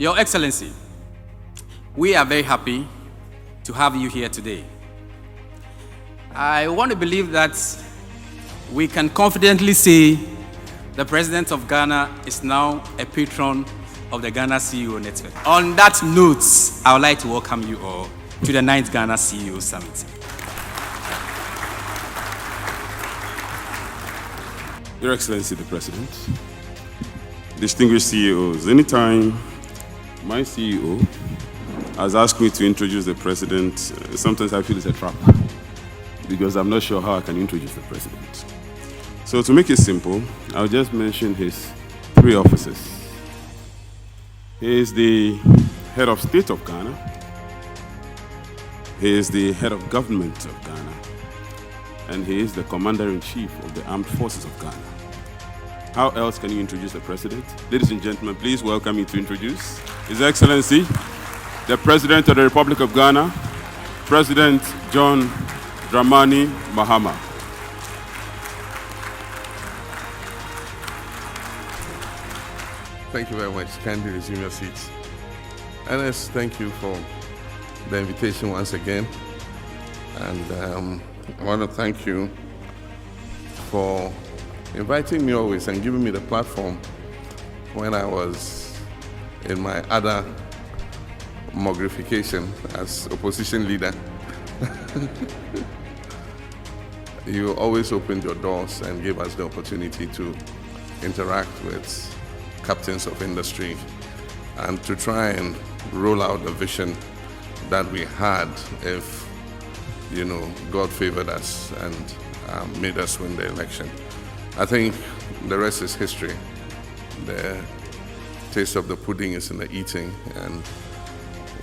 Your Excellency, we are very happy to have you here today. I want to believe that we can confidently say the President of Ghana is now a patron of the Ghana CEO Network. On that note, I would like to welcome you all to the 9th Ghana CEO Summit. Your Excellency the President, distinguished CEOs, anytime my CEO has asked me to introduce the President, sometimes I feel it's a trap because I'm not sure how I can introduce the President. So to make it simple, I'll just mention his 3 offices. He is the head of state of Ghana, he is the head of government of Ghana, and he is the commander-in-chief of the armed forces of Ghana. How else can you introduce the President? Ladies and gentlemen, please welcome me to introduce His Excellency, the President of the Republic of Ghana, President John Dramani Mahama. Thank you very much. Kindly resume your seats. Ernest, thank you for the invitation once again. And I want to thank you for inviting me always and giving me the platform when I was in my other mogrification as opposition leader. You always opened your doors and gave us the opportunity to interact with captains of industry and to try and roll out the vision that we had if, God favored us and made us win the election. I think the rest is history. The taste of the pudding is in the eating, and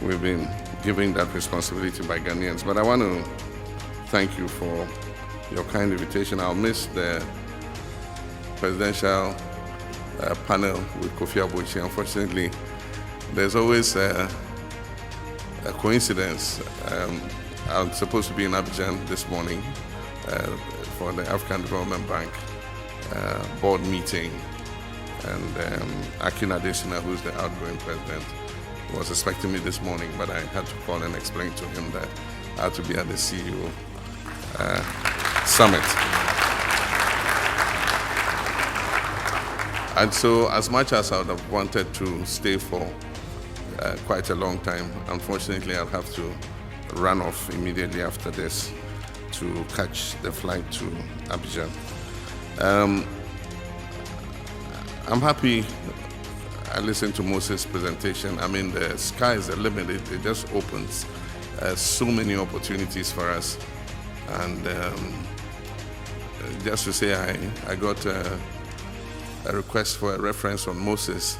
we've been given that responsibility by Ghanaians. But I want to thank you for your kind invitation. I'll miss the presidential panel with Kofi Aboichi. Unfortunately, there's always a coincidence. I'm supposed to be in Abidjan this morning for the African Development Bank board meeting, and Akin Adesina, who's the outgoing president, was expecting me this morning, but I had to call and explain to him that I had to be at the CEO Summit. And so, as much as I would have wanted to stay for quite a long time, unfortunately I'll have to run off immediately after this to catch the flight to Abidjan. I'm happy I listened to Moses' presentation. I mean, the sky is the limit. It just opens so many opportunities for us. And just to say, I got a request for a reference on Moses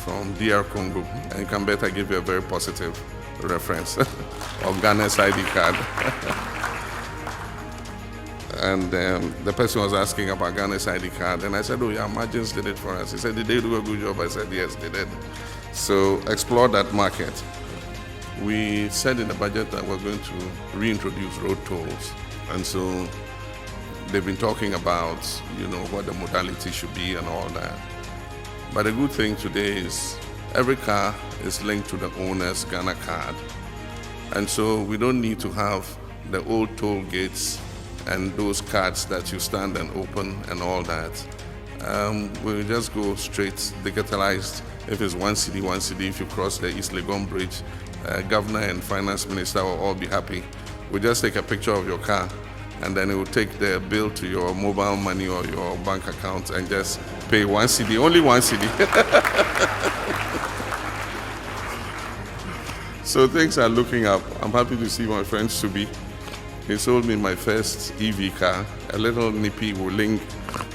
from DR Congo, and you can bet I give you a very positive reference of Ghana's ID card. And the person was asking about Ghana's ID card, and I said, oh yeah, Margins did it for us. He said, did they do a good job? I said, yes, they did. So explore that market. We said in the budget that we're going to reintroduce road tolls, and so they've been talking about, what the modality should be and all that. But the good thing today is every car is linked to the owner's Ghana card, and so we don't need to have the old toll gates and those cards that you stand and open and all that. We'll just go straight digitalized. If it's one city, if you cross the East Legon Bridge, Governor and Finance Minister will all be happy. We'll just take a picture of your car, and then it will take the bill to your mobile money or your bank account and just pay 1 cedi, only 1 cedi. So things are looking up. I'm happy to see my friend Subi. He sold me my first EV car, a little nippy Wuling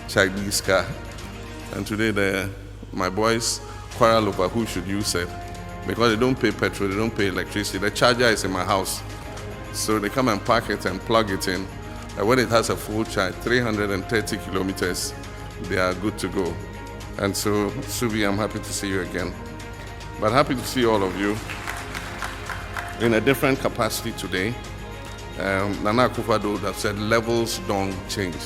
Chinese car. And today my boys quarrel over who should use it, because they don't pay petrol, they don't pay electricity. The charger is in my house. So they come and park it and plug it in. And when it has a full charge, 330 kilometers, they are good to go. And so, Subi, I'm happy to see you again. But happy to see all of you in a different capacity today. Nana Akufo-Addo would have said, levels don't change.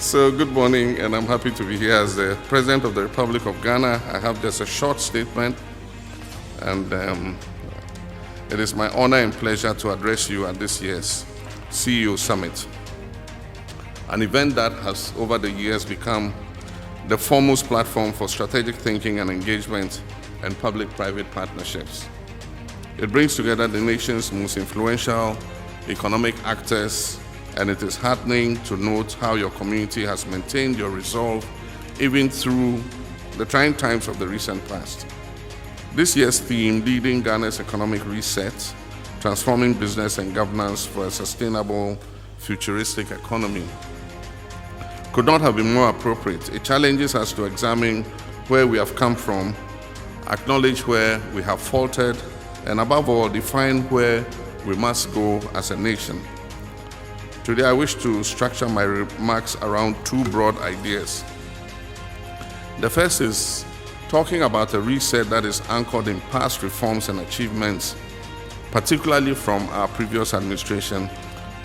So good morning, and I'm happy to be here as the President of the Republic of Ghana. I have just a short statement, and it is my honor and pleasure to address you at this year's CEO Summit, an event that has over the years become the foremost platform for strategic thinking and engagement and public-private partnerships. It brings together the nation's most influential economic actors, and it is heartening to note how your community has maintained your resolve even through the trying times of the recent past. This year's theme, Leading Ghana's Economic Reset, Transforming Business and Governance for a Sustainable Futuristic Economy, could not have been more appropriate. It challenges us to examine where we have come from, acknowledge where we have faltered, and above all, define where we must go as a nation. Today, I wish to structure my remarks around two broad ideas. The first is talking about a reset that is anchored in past reforms and achievements, particularly from our previous administration,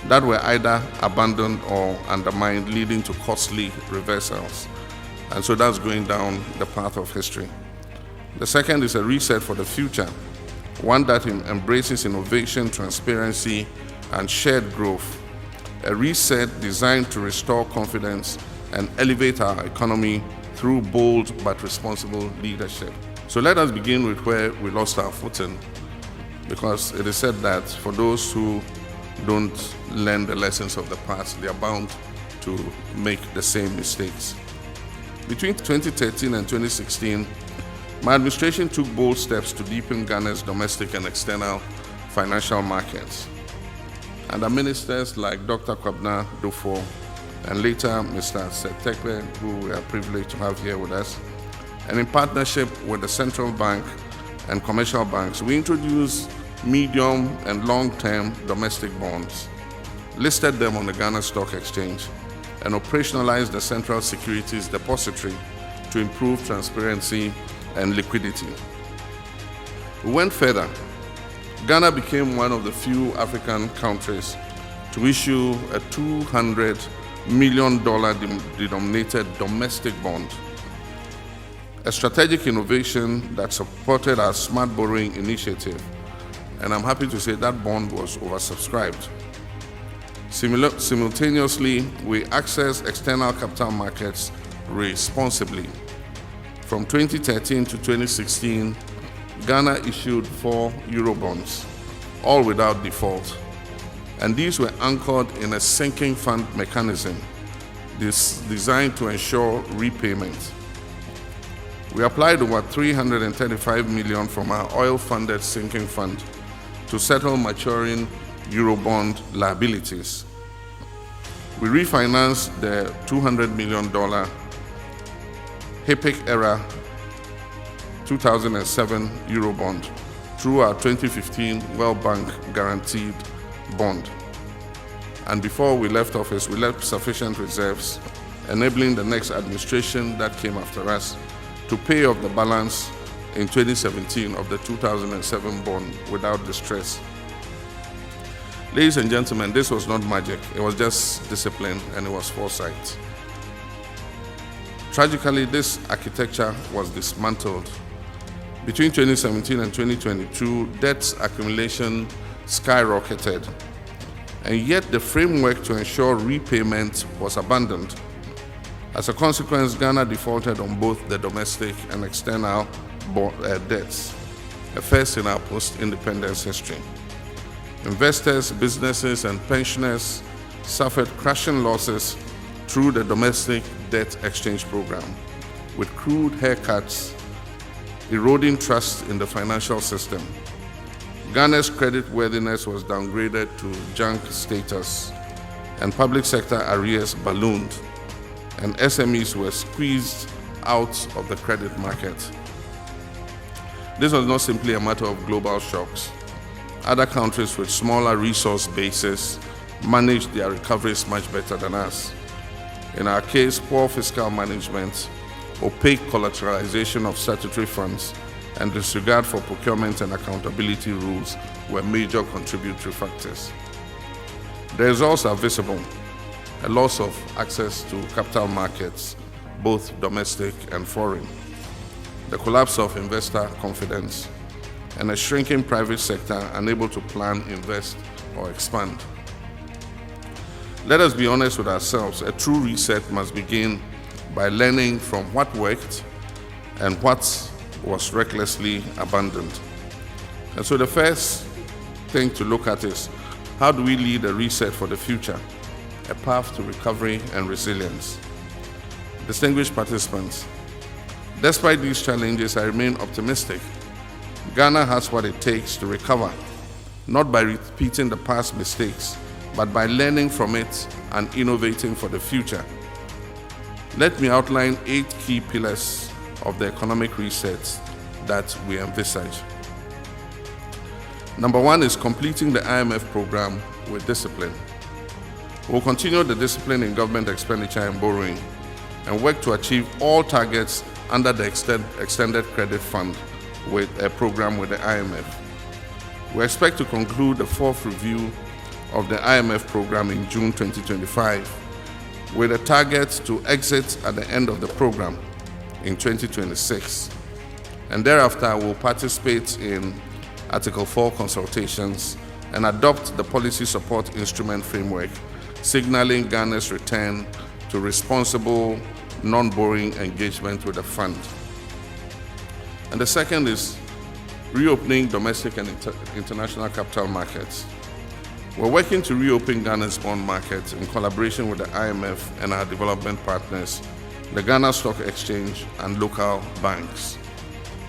that were either abandoned or undermined, leading to costly reversals. And so that's going down the path of history. The second is a reset for the future, one that embraces innovation, transparency, and shared growth. A reset designed to restore confidence and elevate our economy through bold but responsible leadership. So let us begin with where we lost our footing, because it is said that for those who don't learn the lessons of the past, they are bound to make the same mistakes. Between 2013 and 2016, my administration took bold steps to deepen Ghana's domestic and external financial markets. Under ministers like Dr. Kwabena Dufo and later Mr. Setekwe, who we are privileged to have here with us, and in partnership with the central bank and commercial banks, we introduced medium and long-term domestic bonds, listed them on the Ghana Stock Exchange, and operationalized the Central Securities Depository to improve transparency and liquidity. We went further. Ghana became one of the few African countries to issue a $200 million denominated domestic bond, a strategic innovation that supported our smart borrowing initiative, and I'm happy to say that bond was oversubscribed. Simultaneously, we accessed external capital markets responsibly. From 2013 to 2016, Ghana issued 4 Eurobonds, all without default, and these were anchored in a sinking fund mechanism designed to ensure repayment. We applied over $335 million from our oil-funded sinking fund to settle maturing Eurobond liabilities. We refinanced the $200 million HIPIC-era 2007 Eurobond through our 2015 World Bank guaranteed bond. And before we left office, we left sufficient reserves, enabling the next administration that came after us to pay off the balance in 2017 of the 2007 bond without distress. Ladies and gentlemen, this was not magic. It was just discipline, and it was foresight. Tragically, this architecture was dismantled. Between 2017 and 2022, debt accumulation skyrocketed, and yet the framework to ensure repayment was abandoned. As a consequence, Ghana defaulted on both the domestic and external debts, a first in our post-independence history. Investors, businesses, and pensioners suffered crushing losses through the domestic debt exchange program, with crude haircuts eroding trust in the financial system. Ghana's creditworthiness was downgraded to junk status, and public sector arrears ballooned, and SMEs were squeezed out of the credit market. This was not simply a matter of global shocks. Other countries with smaller resource bases managed their recoveries much better than us. In our case, poor fiscal management, opaque collateralization of statutory funds, and disregard for procurement and accountability rules were major contributory factors. The results are visible. a loss of access to capital markets, both domestic and foreign, the collapse of investor confidence, and a shrinking private sector unable to plan, invest, or expand. Let us be honest with ourselves. A true reset must begin by learning from what worked and what was recklessly abandoned. And so the first thing to look at is, how do we lead a reset for the future? A path to recovery and resilience. Distinguished participants, despite these challenges, I remain optimistic. Ghana has what it takes to recover, not by repeating the past mistakes, but by learning from it and innovating for the future. Let me outline 8 key pillars of the economic resets that we envisage. Number 1 is completing the IMF program with discipline. We'll continue the discipline in government expenditure and borrowing and work to achieve all targets under the Extended Credit Fund with a program with the IMF. We expect to conclude the 4th review of the IMF program in June 2025 with a target to exit at the end of the program in 2026. And thereafter, we'll participate in Article 4 consultations and adopt the policy support instrument framework, signaling Ghana's return to responsible, non-borrowing engagement with the fund. And the second is reopening domestic and international capital markets. We're working to reopen Ghana's bond market in collaboration with the IMF and our development partners, the Ghana Stock Exchange and local banks.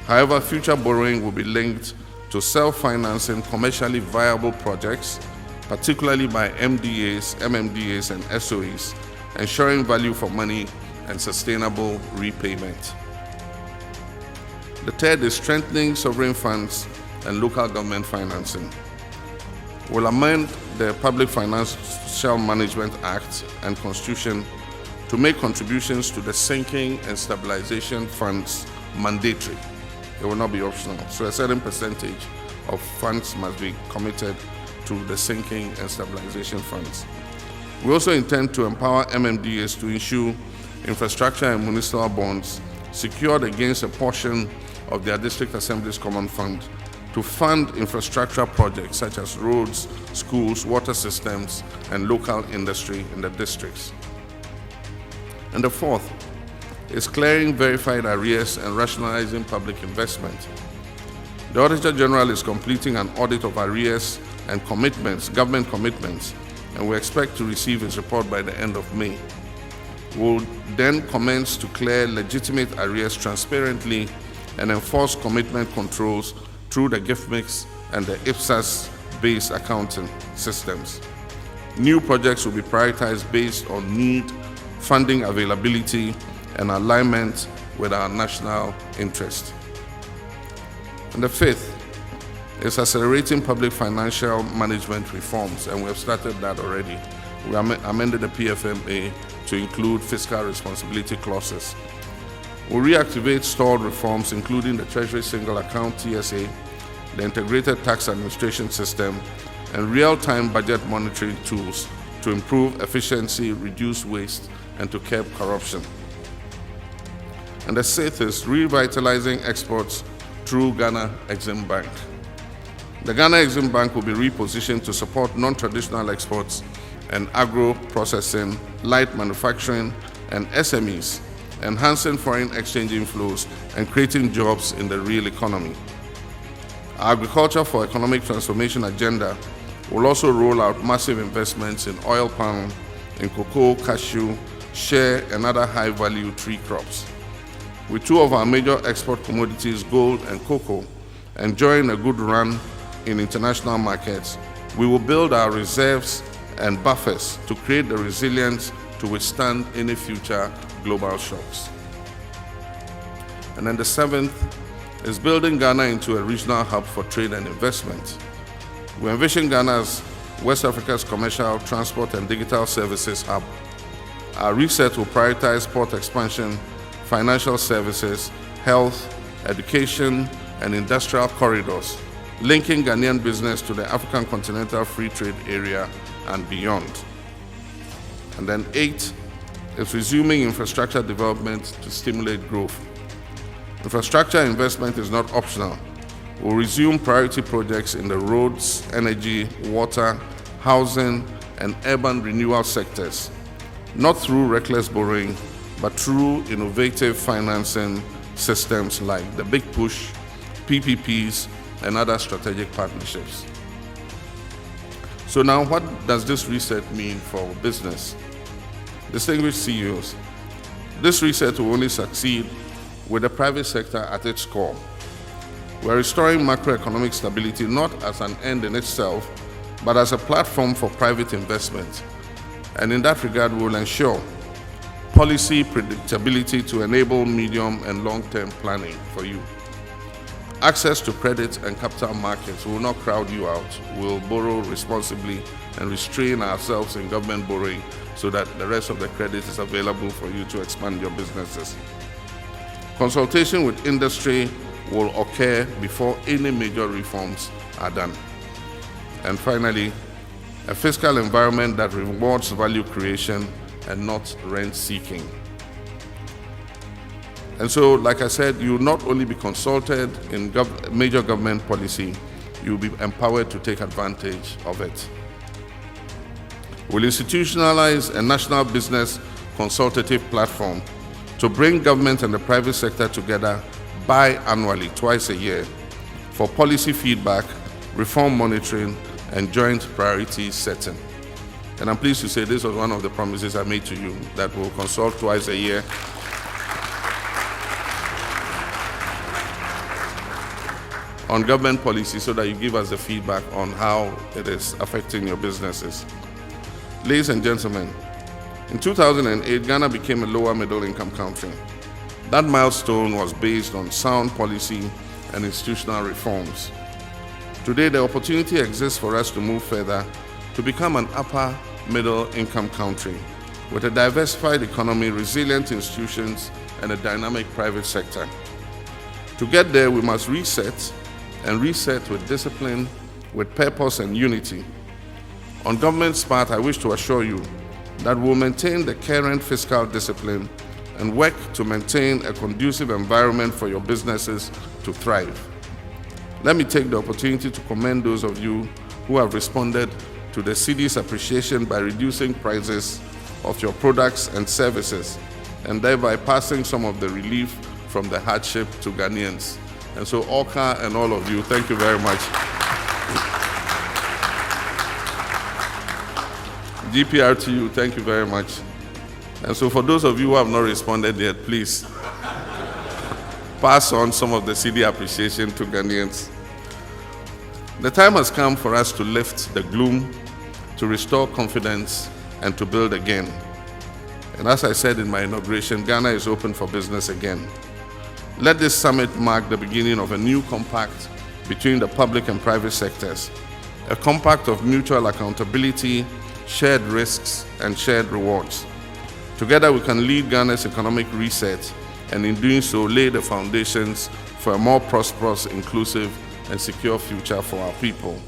However, future borrowing will be linked to self-financing commercially viable projects, particularly by MDAs, MMDAs, and SOEs, ensuring value for money and sustainable repayment. The third is strengthening sovereign funds and local government financing. We'll amend the Public Financial Management Act and Constitution to make contributions to the sinking and stabilization funds mandatory. It will not be optional. So a certain percentage of funds must be committed to the sinking and stabilization funds. We also intend to empower MMDAs to issue infrastructure and municipal bonds secured against a portion of their District Assembly's Common Fund to fund infrastructure projects such as roads, schools, water systems, and local industry in the districts. And the fourth is clearing verified arrears and rationalizing public investment. The Auditor General is completing an audit of arrears and commitments, government commitments, and we expect to receive his report by the end of May. We'll then commence to clear legitimate arrears transparently and enforce commitment controls through the gift mix and the IPSAS-based accounting systems. New projects will be prioritized based on need, funding availability, and alignment with our national interest. And the fifth is accelerating public financial management reforms, and we have started that already. We amended the PFMA to include fiscal responsibility clauses. We'll reactivate stalled reforms, including the Treasury Single Account TSA, the Integrated Tax Administration System, and real-time budget monitoring tools to improve efficiency, reduce waste, and to curb corruption. And the sixth is revitalizing exports through Ghana Exim Bank. The Ghana Exim Bank will be repositioned to support non-traditional exports and agro-processing, light manufacturing, and SMEs, enhancing foreign exchange inflows and creating jobs in the real economy. Our Agriculture for Economic Transformation agenda will also roll out massive investments in oil palm, in cocoa, cashew, shea, and other high-value tree crops. With two of our major export commodities, gold and cocoa, enjoying a good run in international markets, we will build our reserves and buffers to create the resilience to withstand any future global shocks. And then the seventh is building Ghana into a regional hub for trade and investment. We envision Ghana as West Africa's commercial, transport, and digital services hub. Our reset will prioritize port expansion, financial services, health, education, and industrial corridors, linking Ghanaian business to the African Continental Free Trade Area and beyond. And then 8 is resuming infrastructure development to stimulate growth. Infrastructure investment is not optional. We'll resume priority projects in the roads, energy, water, housing, and urban renewal sectors, not through reckless borrowing, but through innovative financing systems like the Big Push, PPPs, and other strategic partnerships. So now, what does this reset mean for business? Distinguished CEOs, this reset will only succeed with the private sector at its core. We're restoring macroeconomic stability not as an end in itself, but as a platform for private investment. And in that regard, we will ensure policy predictability to enable medium and long-term planning for you. Access to credit and capital markets will not crowd you out. We'll borrow responsibly and restrain ourselves in government borrowing so that the rest of the credit is available for you to expand your businesses. Consultation with industry will occur before any major reforms are done. And finally, a fiscal environment that rewards value creation and not rent seeking. And so, like I said, you will not only be consulted in major government policy, you will be empowered to take advantage of it. We'll institutionalize a national business consultative platform to bring government and the private sector together biannually, twice a year, for policy feedback, reform monitoring, and joint priority setting. And I'm pleased to say this was one of the promises I made to you, that we'll consult twice a year on government policy so that you give us the feedback on how it is affecting your businesses. Ladies and gentlemen, in 2008, Ghana became a lower middle income country. That milestone was based on sound policy and institutional reforms. Today, the opportunity exists for us to move further to become an upper middle income country with a diversified economy, resilient institutions, and a dynamic private sector. To get there, we must reset, and reset with discipline, with purpose and unity. On government's part, I wish to assure you that we'll maintain the current fiscal discipline and work to maintain a conducive environment for your businesses to thrive. Let me take the opportunity to commend those of you who have responded to the cedi's appreciation by reducing prices of your products and services, and thereby passing some of the relief from the hardship to Ghanaians. And so, Oka and all of you, thank you very much. GPR to you, thank you very much. And so for those of you who have not responded yet, please pass on some of the cedi appreciation to Ghanaians. The time has come for us to lift the gloom, to restore confidence, and to build again. And as I said in my inauguration, Ghana is open for business again. Let this summit mark the beginning of a new compact between the public and private sectors, a compact of mutual accountability, shared risks, and shared rewards. Together we can lead Ghana's economic reset, and in doing so lay the foundations for a more prosperous, inclusive, and secure future for our people.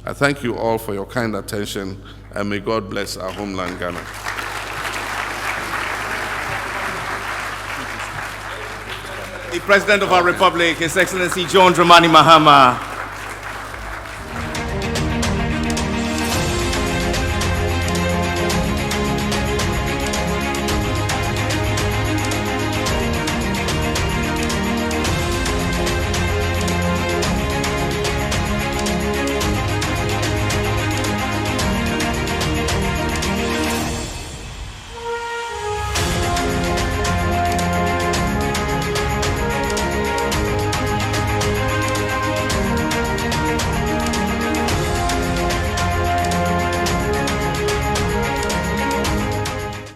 I thank you all for your kind attention, and may God bless our homeland, Ghana. The President of our Republic, His Excellency John Dramani Mahama,